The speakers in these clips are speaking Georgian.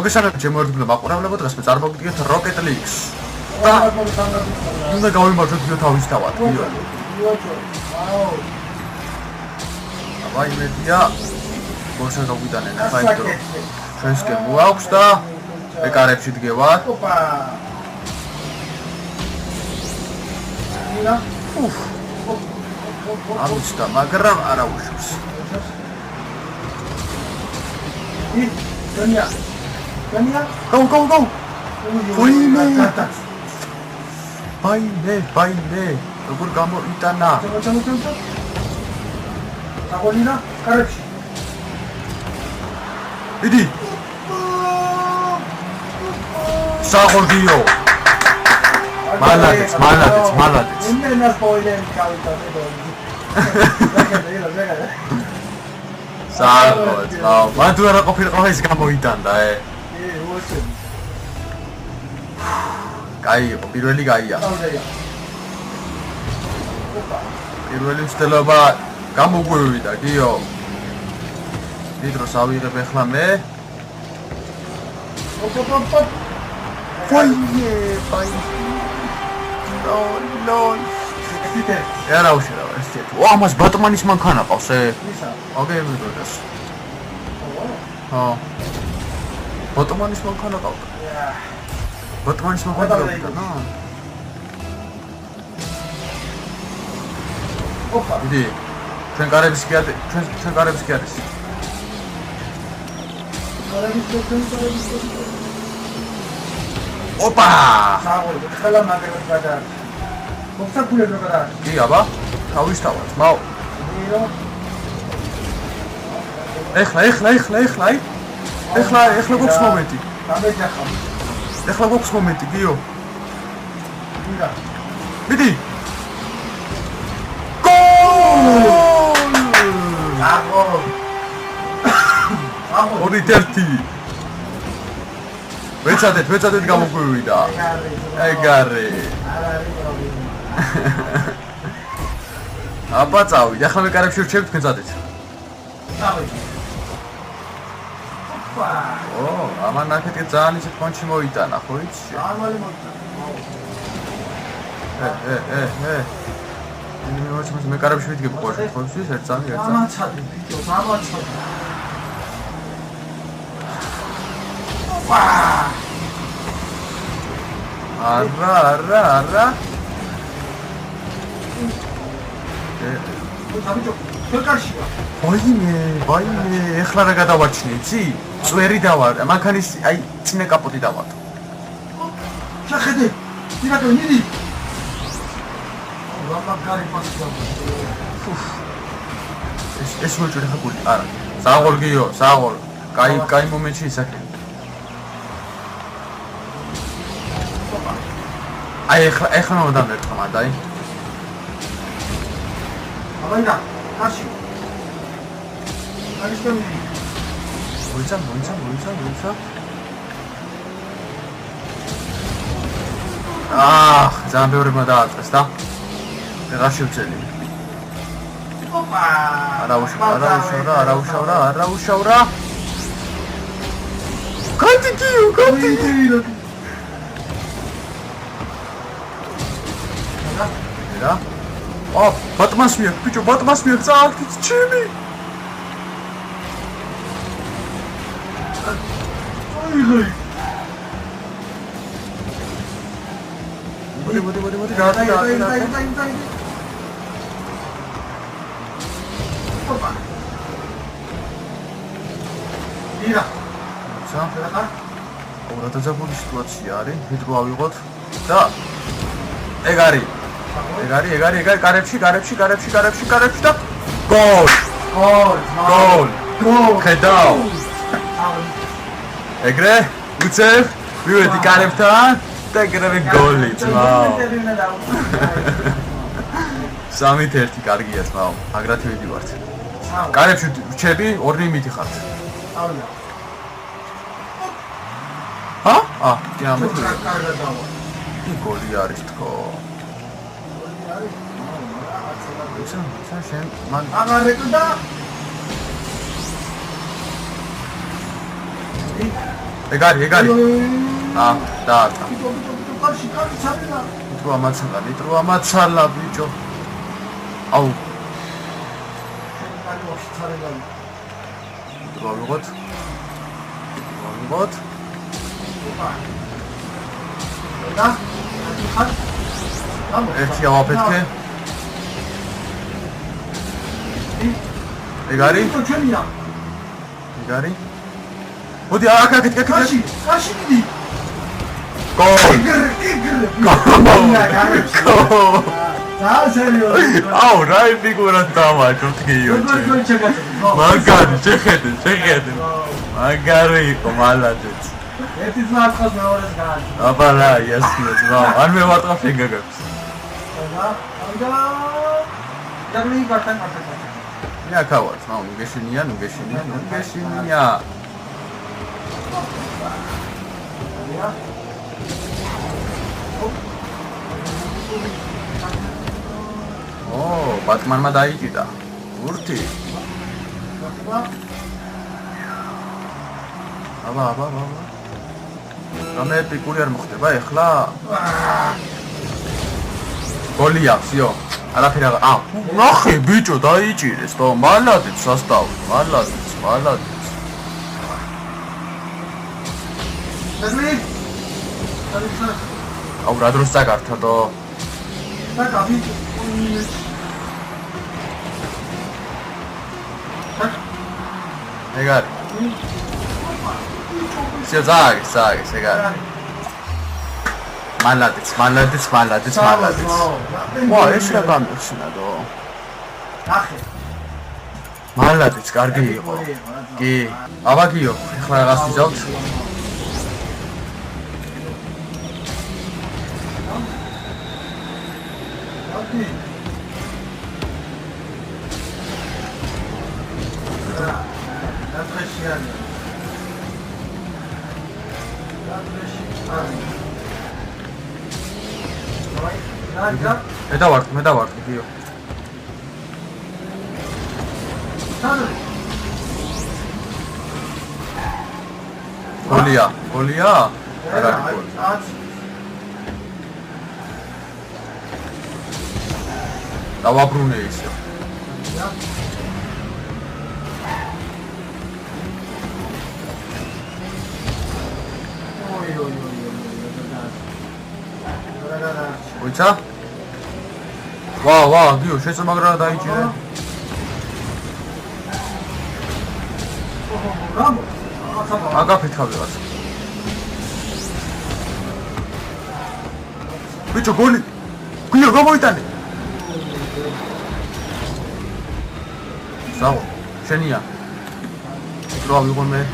მოგესალმებით ჩემო ერთგულო მაყურებლებო, დღეს მე წარმოგიდგენთ Rocket League-ს. და უნდა გავიმართოთ ვიდეო თავისთავად. აბა იმედია მოგესალმებით გავიდანენ ახლა იმიტომ ჩვენს გემო აქვს და ეკარებში დგევარ. ამისდა, მაგრამ არა უშვს. Gania. Go. Baile. როგორ გამოიტანა? Chamo. Agolina, კარებში. იდი. საღორგიო. მალადეც. იმენა სპოილერი გავიტანე დონი. ზეგა. საღორგ. მან თუ არა ყოფილიყო ეს გამოიტანდა, უოცე. კაი იყო, პირველი კაია. პირველი მცდელობა გამოგვივიდა, გიო. დიდროს ავიღებ ახლა მე. Fai. Lol. Era უშერავ ეს ცეთ. ვა, მას ბატმანის მანქანა ყავს ისა. ოკეი, მეგობრებს. ბატმანის მანქანა ყავს. ბატმანის მანქანა ყავს. ოპა. იდი. ჩვენ კარების კი არის. ჩვენ კარების კი არის. ოპა! საღოლი, ხელა მაგერად გადაა. მოგსაკულებ რო გადაა. კი, აბა, თავისთავად, მაო. ეხლა გვაქვს მომენტი. დამეჯახავ. ეხლა გვაქვს მომენტი, გიო. ვიდა. მიდი. გოლ! საღოლი. 2-1. ვეცადეთ გამოგვივიდა. ეგარე. აბა წავიდე, ახლა მე კარებში ვრჩევთ, თქვენ წადეთ. წავიდე. ოპა. ამან ნახეთ ძალიან ისეთ პონჩი მოიტანა, ხო იცი? ამალი მოიტანა. მე კარებში ვიდგებ ყოველთვის, ხო იცი? ერთ წამი. ამაცადი, ბიჭო, ამაცადი. ოპა. არა. ბიჭო, ფერკარშია. ვაიმე, ეხლა რა გადავარჩინე, იცი? წვერი დავარ, მანქანის აი წინა კაპოტი დავარდო. შეხედე, დირექტორი ნიდი. ლამაკარი პასი გავა. ეს მოჭრე ხაგული, არა. საღორგიო. კაი მომენტში ისაკე. აი ეხლა მომდამდე თქმა დაი. აბაინა, კარში. კარიშტემი. მოიცა. ძალიან ბევრმა დააწეს და რა შევწელი. ოპა. არა უშავრა. Continue. რა? ბატმანს მიაქვს, ბიჭო, წააგდით ჩემი. აიღე. მოდი, დაი. ოპა. დირა. ცა? რა დაძაბული სიტუაცია არის, ვიდრე ავიღოთ და ეგ არის, კარებში და გოლ! ხედავ! ეგრე, უცებ, მივედი კარებთან და ეგრევე გოლი, ძმაო. 3-1 კარგია, ძმაო, აგრეთვე ვიდივართ. კარებში ვჩები, 2 მიდიხართ. ავია. კი ამეთ. კარგად დავა. გოლი არის თქო. შენ მან აღარეკდა ეგარი დაატა კარში ჩაბინა ნიტრო ამაცალა ბიჭო აუ ვიღოთ ერთი ავაფეთქე ეგარი მოდი აკაკეთ კარში მიდი გოლ აუ რაი ფიგურად დავაჭოთ გიო მაგარი შეხედე მაგარი იყო მალადეც ერთი ძმა ახალ მეორეს გააჩი აბა რა იასინეს რა არ მე ვარტყა ფიგაგებს დაგლი გარტან я кават ну გეშინია ო ბატმანმა დაიჭიდა ურთი აბა რამე პიკური არ მოხდება ეხლა გოლია всё არაფერი აღარ ნახე ბიჭო დაიჭირეს და მალადეც სასტავ მალადეც აუ რა დროს წაგართა და გაბი ეგარი всё ზაგ ეგარი მალადეც ვა ეს რა გამიხსნა დო ნახე მალადეც კარგი იყო კი აბა გიო ახლა რაღაც ვიზავთ მე დავართ გიო გოლია არა გოლი დავაბრუნე ისე ოიცა ვა გიო შეცმაგრა დაიჭირე აგაფეთქავ ვიღაც ბიჭო გოლი გიო გამოიტანე საო შენია რა ვიღო მე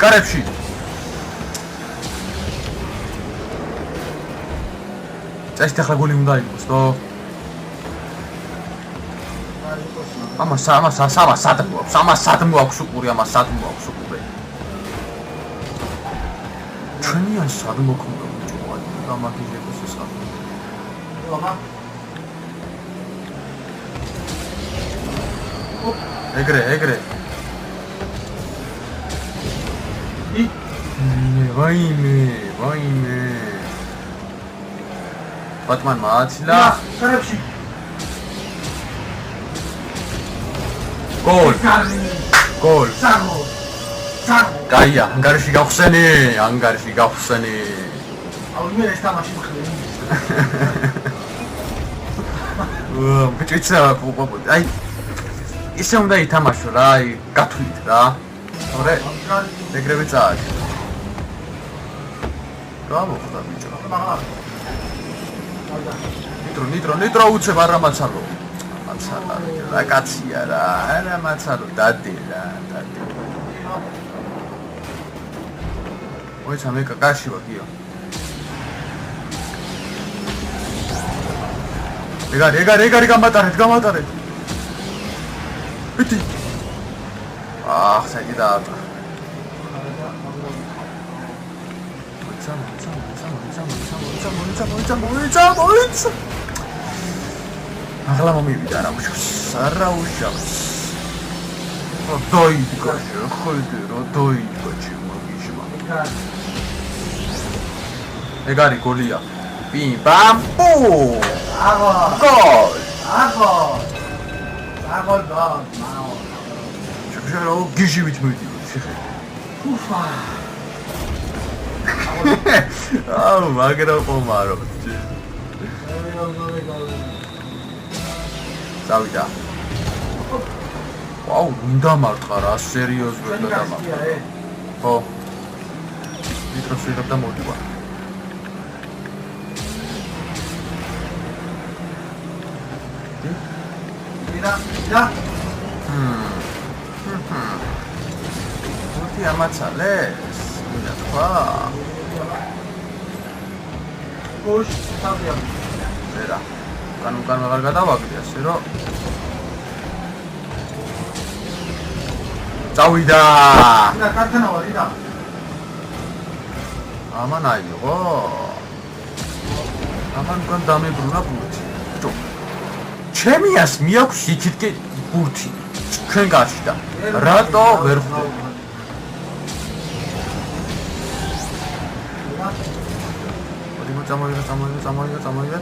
კარებში წესით ახლა გოლი უნდა იყოს და ამას სადმო აქვს უყური ჩვენიან სადმო ქონდა გამაგიჟებს ეს ხალხი ეგრე ვაიმე ბატმანმა აცილა კარებში გოლ სამო გაია ანგარიში გავხსენი აუ მე ეს თამაში მხრი ბიჭიცა აი ისე უნდა ითამაშო რა აი გათვლით რა ორე ეგრევე წააგე რა მოხდა ბიჭო ნიტრო უცებ არა მაცალო რა კაცია რა არა მაცალო დადე ოიცა მე კაკაში ვარ გიო ეგარი გამატარეთ იტი საჭი დაატა ახლა მომივიდა რა უშავს არა უშავს როდოიდგა შეხედე როდოიდგა ჩემოგიშმა ეგ არის გოლია პიმ პამ პუ გოლ აგოლ მაო შეხედე გიჟივით მივიდიო შეხედე უფა აუ მაგრა ყომარო დავიდა ვაუ უნდა მარტყა რა სერიოზულად დამარტყა ხო მიკროს ვიღებ და მოდივა და მურთი ამაცალეს მინდა თქვა გუშ თავია ვერა კანუკან აღარ გადავაგდე ასე რომ წავიდა და კარტანა ვარი და ამან აიღო ამან უკან დამებრუნა ბურთი ჯო ჩემიას მიაქვს იქითკე ბურთი ჩვენ გაჩნდა რატო ვერ ხვდები წამოვიდა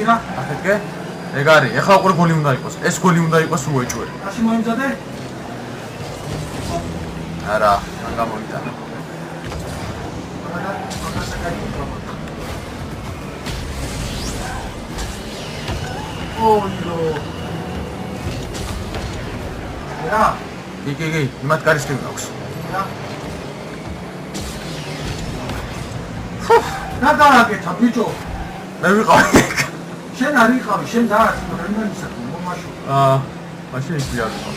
ირა ახეთკე ეგ არის ეხლა უყურე გოლი უნდა იყოს ეს გოლი უნდა იყოს უეჭვე ასე მოიმზადე არა მან გამოვიდა ოიო ირა კი იმათ კარისკები აქვს გადააკეთა ბიჭო მე ვიყავი შენ არ იყავი შენ დაარჩი რემონტისა მომაშო მაშინ ის ვიარდება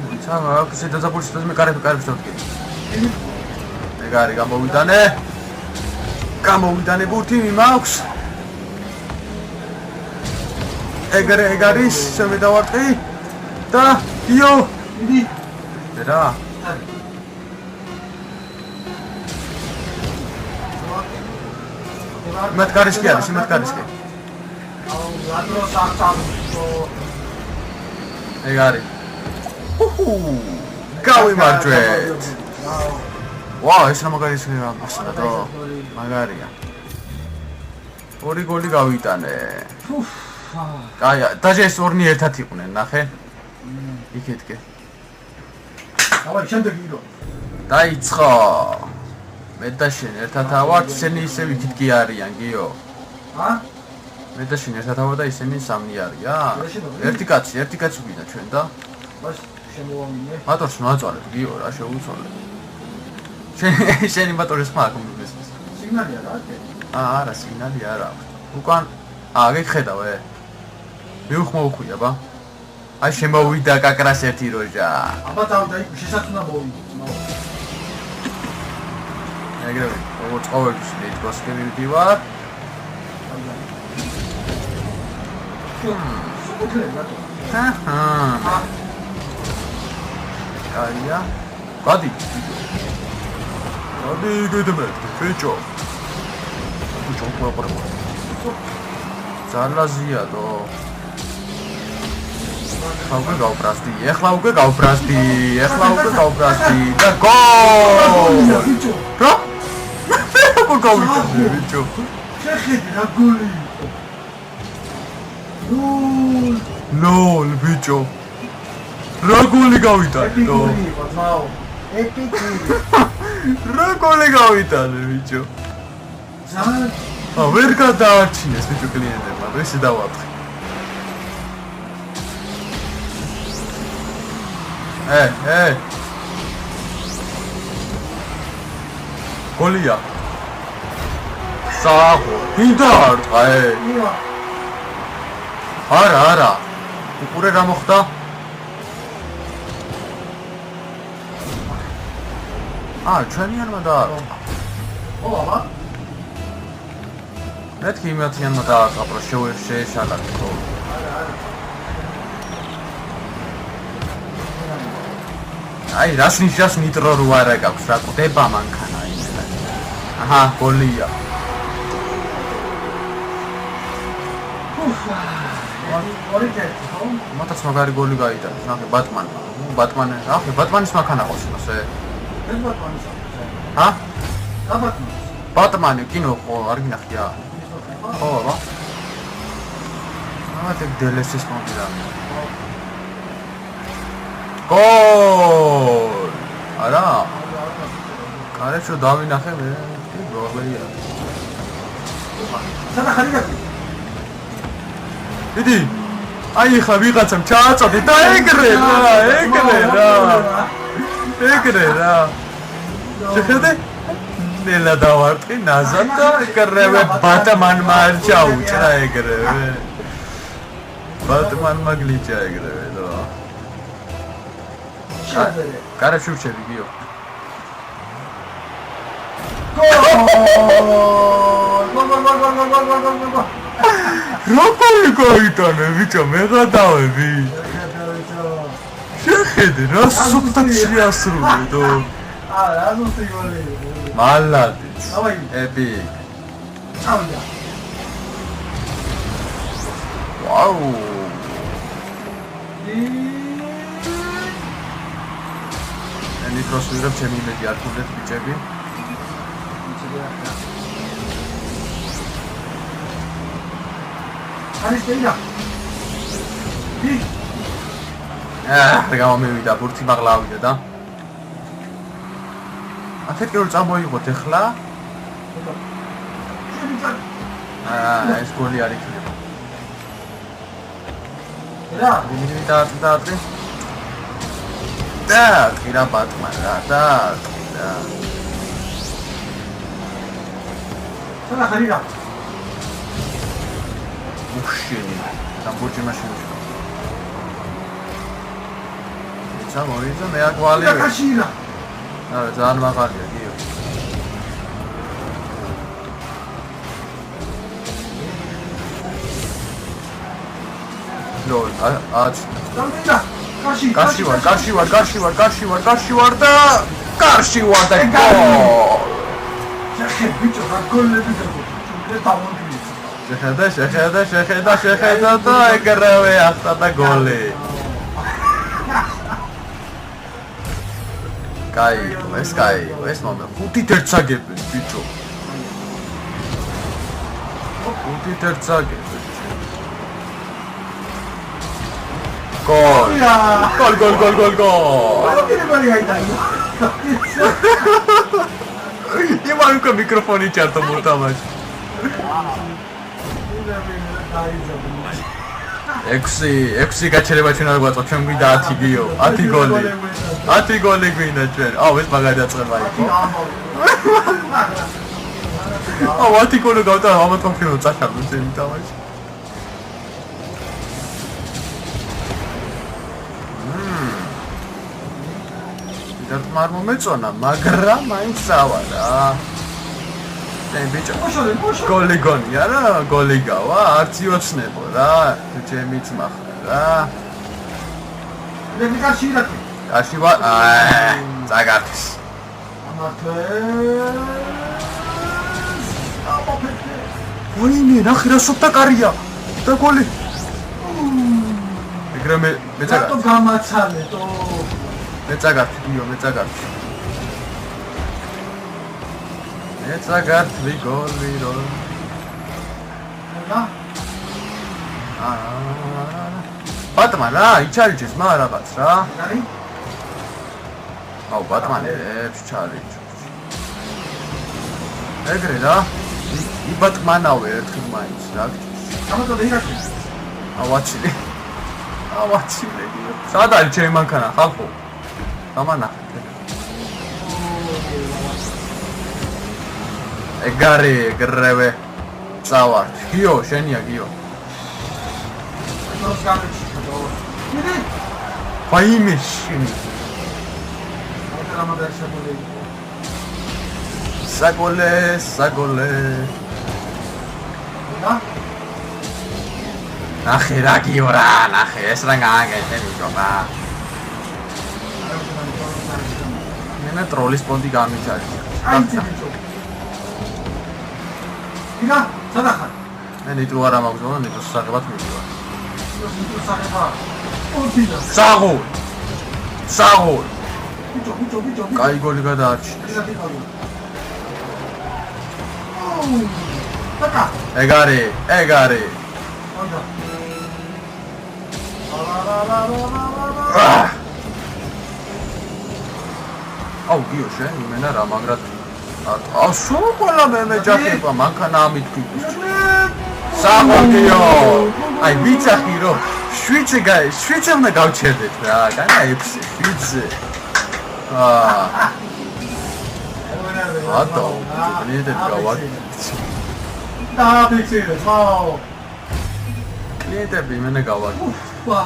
მოიცა აქ ზედაზაბულში და მე კარებს დავდგე ეგ არის გამოვიდანე ბურთი მიმაქვს ეგ არის შემედავარტყი და იო იდი რა იმათ კარისკი არის იმათ კარისკი აუ რატო საერთოდ ეგ არის გავიმარჯვეთ ვაუ ეს რა მაგარია მასალა დრო მაგარია ორი გოლი გავიტანე კაი დაჟე ეს ორნი ერთად იყვნენ ნახე იქეთკე დავაი შემდეგ ირო დაიწყო მე და შენ ერთად ავართ ისინი ისე იქითკე არიან გიო მე და შენ ერთად ავარ და ისინი სამნი არიან ერთი კაცი ვიდა ჩვენ და ბას შემოვამინე მატორს მოაწვალეთ გიო რა შეუცვალე შენი მატორის ხმა აქვს მესმის სიგნალია რა არა სიგნალი არა უკან გეხედავე მიუხმოუქვია ბა აი შემოვიდა კაკრას ერთი როჟა აბა დავდა იქ შესაძლოა მოვიდო ეგრევე როგორც ყოველთვის ლიტკოსკი მივდივარ სულ რატო აია გადი გედმეთ ბიჭო ყურე ზალაზიადო ეხლა უკვე გავბრაზდი და გოლ რა როგორ გავიტანე ბიჭო შეხედე რა გოლი ლოლ ბიჭო რა გოლი გავიტანე დო ეპიკური რა გოლი გავიტანე ბიჭო ვერ გადაარჩინეს ბიჭო კლიენტებმა ესე დავაფრთხე გოლია სააღო მინდა არტყა არა უყურე რა მოხდა ჩვენიანმა დაარტყა აბა მეთქი იმათიანმა დაარტყა პრო შეეშალათ ხო აი რას ნიშნავს ნიტრო რო არა გაქვს რა კვდება მანქანა იმელა აჰა გოლია მათაც მაგარი გოლი გაიტანა ნახე ბატმანის მანქანა ყავს ასე ეს ბატმანის ჰა რა ბატმანი ბატმანი კინო ხო არ გინახია ხო რა ამა დელესის მომდირა გოლ არა კარეთშო დავინახე მე გოლია სადა ხარიგა დიდი აი ხა ვიღაცამ ჩააწოდე და ეგრე რა შეხედე ნელა დავარტყი ნაზად და ეგრევე ბატმანმა არ ჩაუჭრა ეგრევე ბატმანმა გლიჭა ეგრევე და კარა შევჩები გიო გოლ როგორი გაიტანე ბიჭო მე გადავები შეხედე რა სუფთად შეასრულე დო რა ზუსტი გოლი მალადიც დავაი ეპიკ წავიდა ვაუ ნიტროს ვიღებ ჩემი იმედი არ ქონდეთ ბიჭები არის დეიდა გამომივიდა ბურთი მაღლავიდა და ათეთი რომ წამოიღოთ ეხლა ეს გოლი არ იქნება რა მივიდა და ღირა ბატმან რა და სადა ხარიგა უშენი სამბურჯი მაშინაში ჩამოვიდა მე აკვალი კაშირა არა ძალიან მაღალია გიო ლოლ აც დამდა კარში ვარ და გოლ შეხე ბიჭო რა გოლები გაგო დავონდი შეხედა და ეგრევე ახლა და გოლი კაი ეს მომენტ 5-1 წაგებენ ბიჭო 5-1 წაგებენ გოლ გოლი გაიტანა იმანკო მიკროფონი ჩარტო მოთამაშ 6 გაჩერება ჩვენ არ გვაწყო ჩვენ გვინდა 10 გიო 10 გოლი გვინდა ჩვენ ეს მაგარი დაწყება იყო 10 გოლი გავტა ამათ კონფირმო წახალო ჩემი თამაში და თმარ მომეწონა მაგრამ მაინც სავა რა ბიჭო გოლი გონია რა გოლი გავა არც იოცნებო რა ჩემი ძმა რა მე კაშირა კაში ვა ზაგართვის ვინი ნახე რა სופტა კარია და გოლი ეგრე მე რატო გამაცალე თო მე ზაგართვის ეცაგართვი გოლი რო რა ბატმან რა იჩარიჩეს მა რაღაც რა არის ბატმანებს ჩარიჩეს ეგრე რა იბატმანავე ერთხელ მაინც რა ამიტომ იღაკი ავაჩილე სად არის ჩემი მანქანა ხალხო გამანახეთ ეგარი ეგრევე წავარ გიო შენია გიო ნოს გამიჩიტო მე ფაიმეშინი საგოლე ნახე რა გიო რა ნახე ეს რა გააგეთე ბიჭო რა მე ტროლის პონტი გამიჩარია. იგა, სადახარ? მე ნიტრო არ ამაგზავნა, ნიტროს საღებად მივიდა. ნიტროს საღება. პონტინა. საღოლ. ბიჭო. კაი გოლი გადაარჩინა. ტაკა. ეგ არის. აიდა. აუ გიო შენ იმენა რა მაგრად აუ სულ ყველა მე მეჯახება მანქანა ამითქი საღოლგიო აი ვიცახი რომ შვიცე უნდა გავჩერდეთ რა განა 6 შვიცე ატო ნიდეთ გავაკეთე დააბიცე ვაუ ნიდები მენე გავაკეთე ვა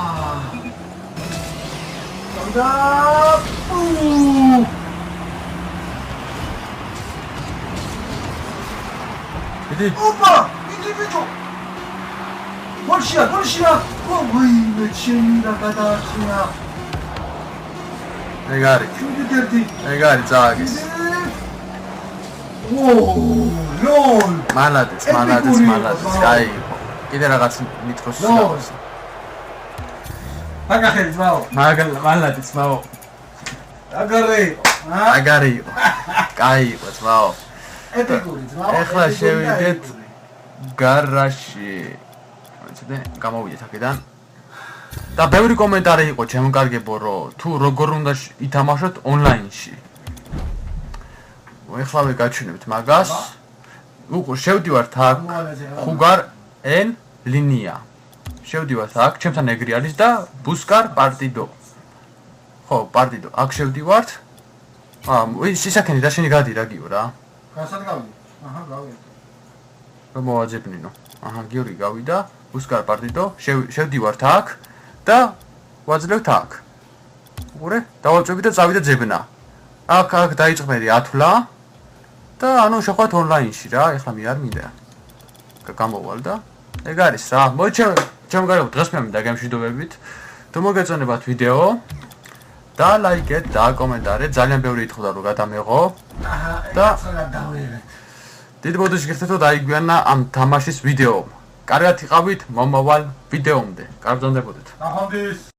და იდი ოპა იდი ბიჭო გოლშია ვაი მე ჩემი რა გადაარჩინა ეგ არის ჩუდიტერდი ეგ არის წააგეს ლოლ მალადეს კაი კიდე რაღაც ნიტროს გავას მაგახელი ძმაო მალადეს მაო აგარი კაი იყო ძმაო ეპიკური ძმაო ეხლა შევიდეთ გარაჟში მეცადე გამოვიდეთ აქედან და ბევრი კომენტარი იყო ჩემკარგებო რომ თუ როგორ უნდა ითამაშოთ ონლაინში ეხლავე გაჩვენებთ მაგას უყურ შევდივართ აქ ხუგარ ენ ლინია შევდივართ აქ ჩემთან ეგრე არის და ბუსკარ პარტიდო ხო პარტიდო აქ შევდივართ სისაქენი და შენი გადი რა გიო რა გასად გავიდე აჰა გავიდე რომ მოვაძებნინო აჰა გიორგი გავიდა ბუსკარ პარტიდო შევდივართ აქ და ვაძლევთ აქ უყურე დავაწვევი და წავიდა ძებნა აქ დაიწყმერი ათვლა და ანუ შეხვდეთ ონლაინში რა ეხლა მე არ მინდა გამოვალ და ეგ არის რა ჩემ გარემო დღეს მე მინდა გემშვიდობებით თუ მოგეწონებათ ვიდეო და ლაიქეთ და კომენტარეთ ძალიან ბევრი ითხოვდა რომ გადამეღო და დიდი ბოდიში გიხდეთ რომ დაიგვიანა ამ თამაშის ვიდეო კარგად იყავით მომავალ ვიდეომდე კარგ გრძნობოდეთ ნახვამდის